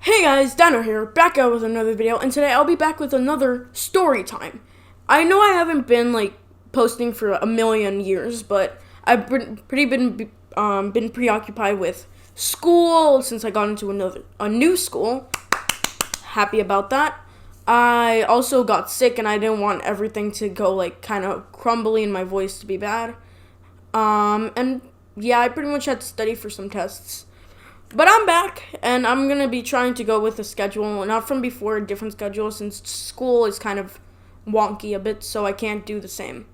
Hey guys, Dano here, back out with another video, and today I'll be back with another story time. I know I haven't been posting for a million years, but I've been preoccupied with school since I got into a new school. Happy about that. I also got sick and I didn't want everything to go kind of crumbly and my voice to be bad. And yeah, I pretty much had to study for some tests. But I'm back, and I'm going to be trying to go with a schedule, not from before, a different schedule, since school is kind of wonky a bit, so I can't do the same.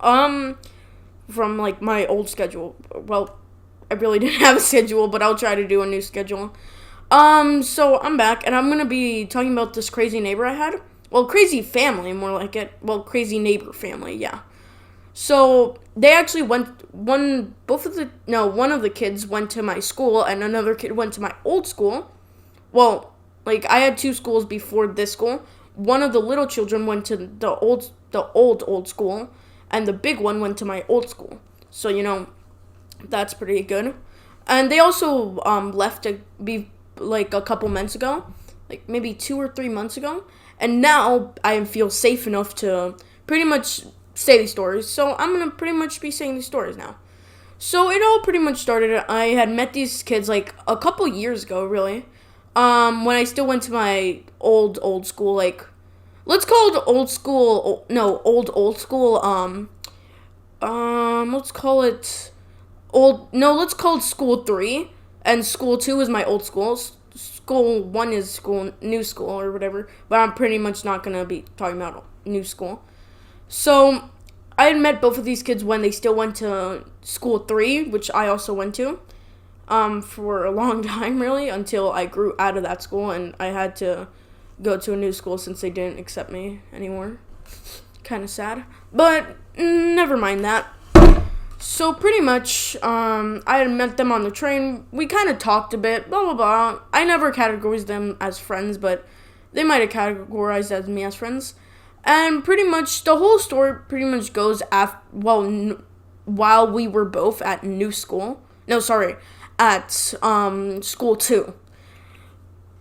From, my old schedule. Well, I really didn't have a schedule, but I'll try to do a new schedule. So I'm back, and I'm going to be talking about this crazy neighbor I had. Well, crazy family, more like it. Well, crazy neighbor family, yeah. So they actually one of the kids went to my school and another kid went to my old school. Well, I had two schools before this school. One of the little children went to the old school, and the big one went to my old school. So, that's pretty good. And they also left a couple months ago, maybe 2 or 3 months ago. And now I feel safe enough to pretty much say these stories, so I'm gonna pretty much be saying these stories now. So it all pretty much started, I had met these kids a couple years ago, really, when I still went to my old school, let's call it old school, let's call it school 3, and school 2 is my old school. School 1 is new school, or whatever, but I'm pretty much not gonna be talking about new school. So, I had met both of these kids when they still went to school 3, which I also went to, for a long time, really, until I grew out of that school, and I had to go to a new school since they didn't accept me anymore. Kind of sad, but never mind that. So, pretty much, I had met them on the train. We kind of talked a bit, blah, blah, blah. I never categorized them as friends, but they might have categorized as me as friends. And pretty much the whole story pretty much goes while we were both at new school. At school 2.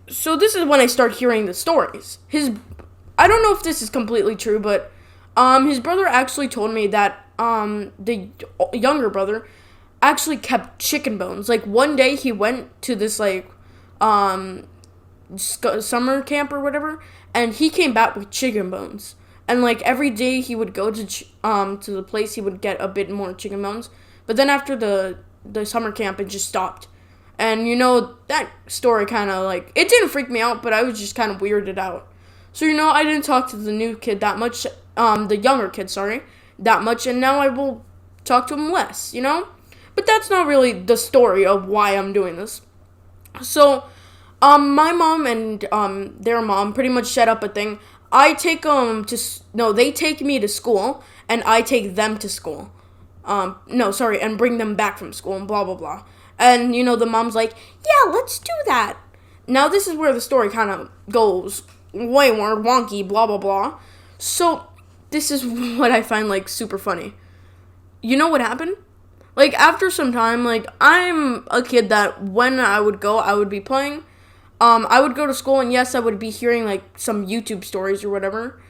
So this is when I start hearing the stories. I don't know if this is completely true, but his brother actually told me that the younger brother actually kept chicken bones. One day he went to this summer camp or whatever, and he came back with chicken bones. And every day he would go to the place, he would get a bit more chicken bones. But then after the summer camp, it just stopped. And that story kind of it didn't freak me out, but I was just kind of weirded out. So I didn't talk to the new kid that much, the younger kid, that much, and now I will talk to him less, But that's not really the story of why I'm doing this. So, my mom and their mom pretty much set up a thing. They take me to school, and I take them to school. And bring them back from school, and blah, blah, blah. And, the mom's like, yeah, let's do that. Now, this is where the story kind of goes way more wonky, blah, blah, blah. So, this is what I find, super funny. You know what happened? After some time, I'm a kid that when I would go, I would be playing. I would go to school, and yes, I would be hearing, some YouTube stories or whatever.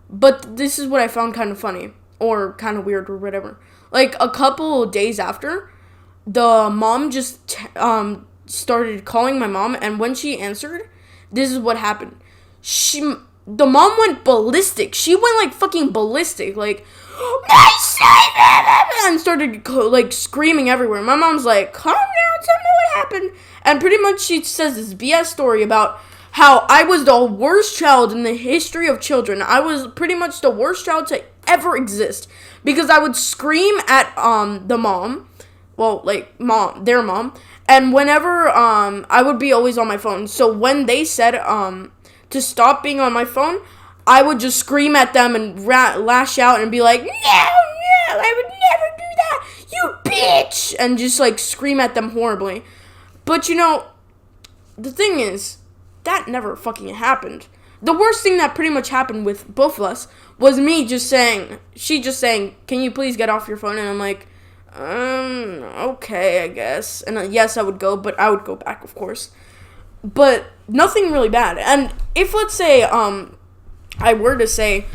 But this is what I found kind of funny, or kind of weird, or whatever. A couple of days after, the mom just started calling my mom, and when she answered, this is what happened. The mom went ballistic. She went, fucking ballistic, my son! And started, screaming everywhere. My mom's like, calm down, tell me what happened. And pretty much she says this BS story about how I was the worst child in the history of children. I was pretty much the worst child to ever exist. Because I would scream at, the mom. Well, their mom. And whenever, I would be always on my phone. So when they said, to stop being on my phone, I would just scream at them and lash out and be like, no, I would never do that, you bitch, and just scream at them horribly. But the thing is, that never fucking happened. The worst thing that pretty much happened with both of us was she just saying, can you please get off your phone? And I'm like, okay, I guess. And yes, I would go, but I would go back, of course. but nothing really bad. And if, let's say, I were to say,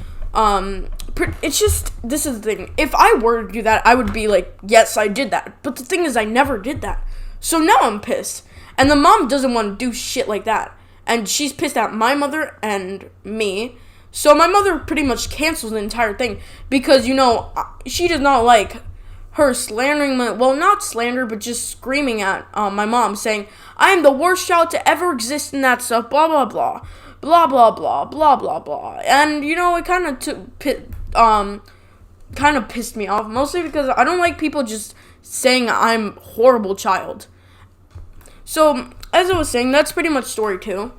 it's just, this is the thing. If I were to do that, I would be like, yes, I did that. But the thing is, I never did that. So now I'm pissed. And the mom doesn't want to do shit like that. And she's pissed at my mother and me. So my mother pretty much cancels the entire thing. Because, she does not like her slandering not slander, but just screaming at my mom, saying, I am the worst child to ever exist in that stuff, blah, blah, blah. Blah, blah, blah, blah, blah, blah. And, it kind of pissed me off. Mostly because I don't like people just saying I'm a horrible child. So, as I was saying, that's pretty much story 2.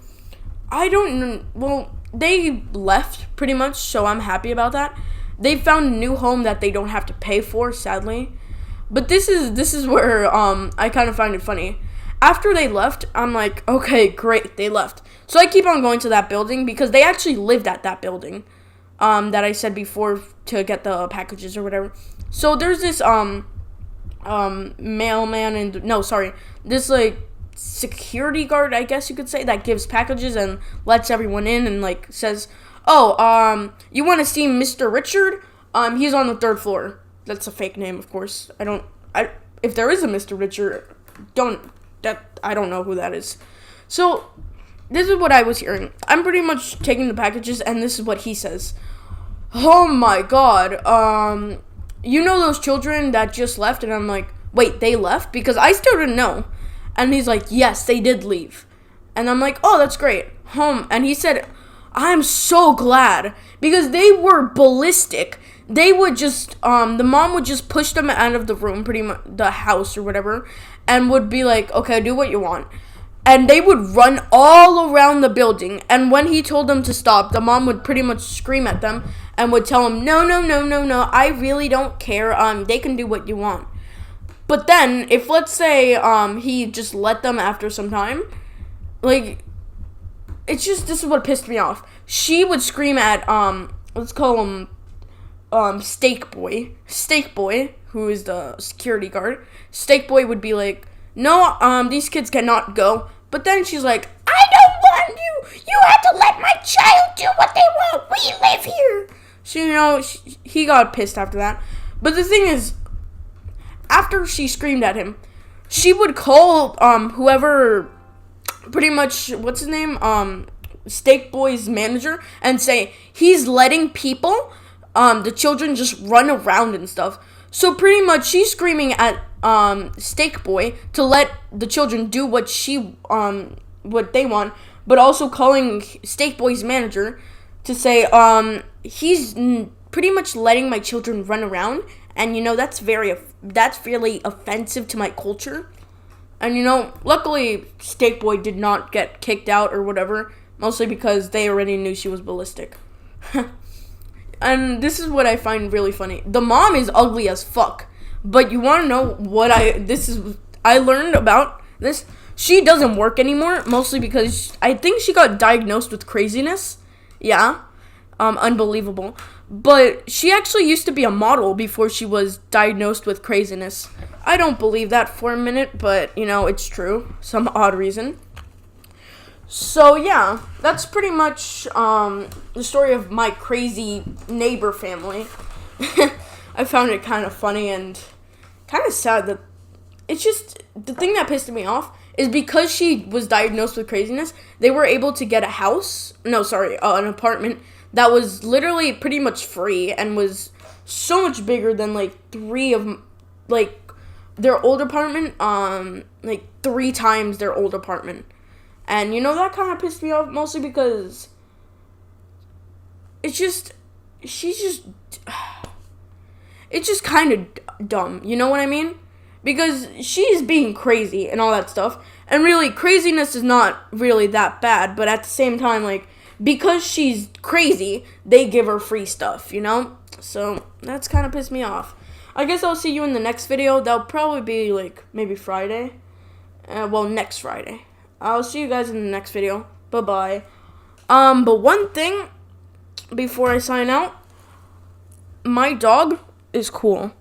They left, pretty much, so I'm happy about that. They found a new home that they don't have to pay for, sadly. But this is where I kind of find it funny. After they left, I'm like, okay, great, they left. So I keep on going to that building because they actually lived at that building that I said before to get the packages or whatever. So there's this mailman this like security guard, I guess you could say, that gives packages and lets everyone in and like says, oh, you want to see Mr. Richard? He's on the 3rd floor. That's a fake name, of course. If there is a Mr. Richard, I don't know who that is. So this is what I was hearing. I'm pretty much taking the packages, and this is what he says. Oh my god, those children that just left? And I'm like, wait, they left? Because I still didn't know. And he's like, yes, they did leave. And I'm like, oh, that's great. And he said, I'm so glad, because they were ballistic. They would just, the mom would just push them out of the room, pretty much, the house or whatever, and would be like, okay, do what you want. And they would run all around the building. And when he told them to stop, the mom would pretty much scream at them and would tell him, no, I really don't care. They can do what you want. But then, if let's say he just let them after some time, like, it's just, this is what pissed me off. She would scream at, let's call him Steak Boy, who is the security guard. Steak Boy would be like, no, these kids cannot go. But then she's like, I don't want you. You have to let my child do what they want. We live here. So, he got pissed after that. But the thing is, after she screamed at him, she would call, whoever, pretty much, what's his name? Steak Boy's manager, and say, he's letting people, the children, just run around and stuff. So pretty much she's screaming at Steak Boy to let the children do what what they want, but also calling Steak Boy's manager to say he's pretty much letting my children run around, and that's really offensive to my culture. And luckily Steak Boy did not get kicked out or whatever, mostly because they already knew she was ballistic. And this is what I find really funny. The mom is ugly as fuck. But you want to know what I learned about this? She doesn't work anymore, mostly because I think she got diagnosed with craziness. Yeah. Unbelievable. But she actually used to be a model before she was diagnosed with craziness. I don't believe that for a minute, but, it's true. Some odd reason. So, yeah, that's pretty much the story of my crazy neighbor family. I found it kind of funny and kind of sad that it's just, the thing that pissed me off is because she was diagnosed with craziness, they were able to get an apartment that was literally pretty much free and was so much bigger than, their old apartment, 3 times their old apartment. And, that kind of pissed me off, mostly because it's just kind of dumb, you know what I mean? Because she's being crazy and all that stuff, and really, craziness is not really that bad, but at the same time, because she's crazy, they give her free stuff, So, that's kind of pissed me off. I guess I'll see you in the next video. That'll probably be, maybe Friday. Next Friday. I'll see you guys in the next video. Bye-bye. But one thing before I sign out, my dog is cool.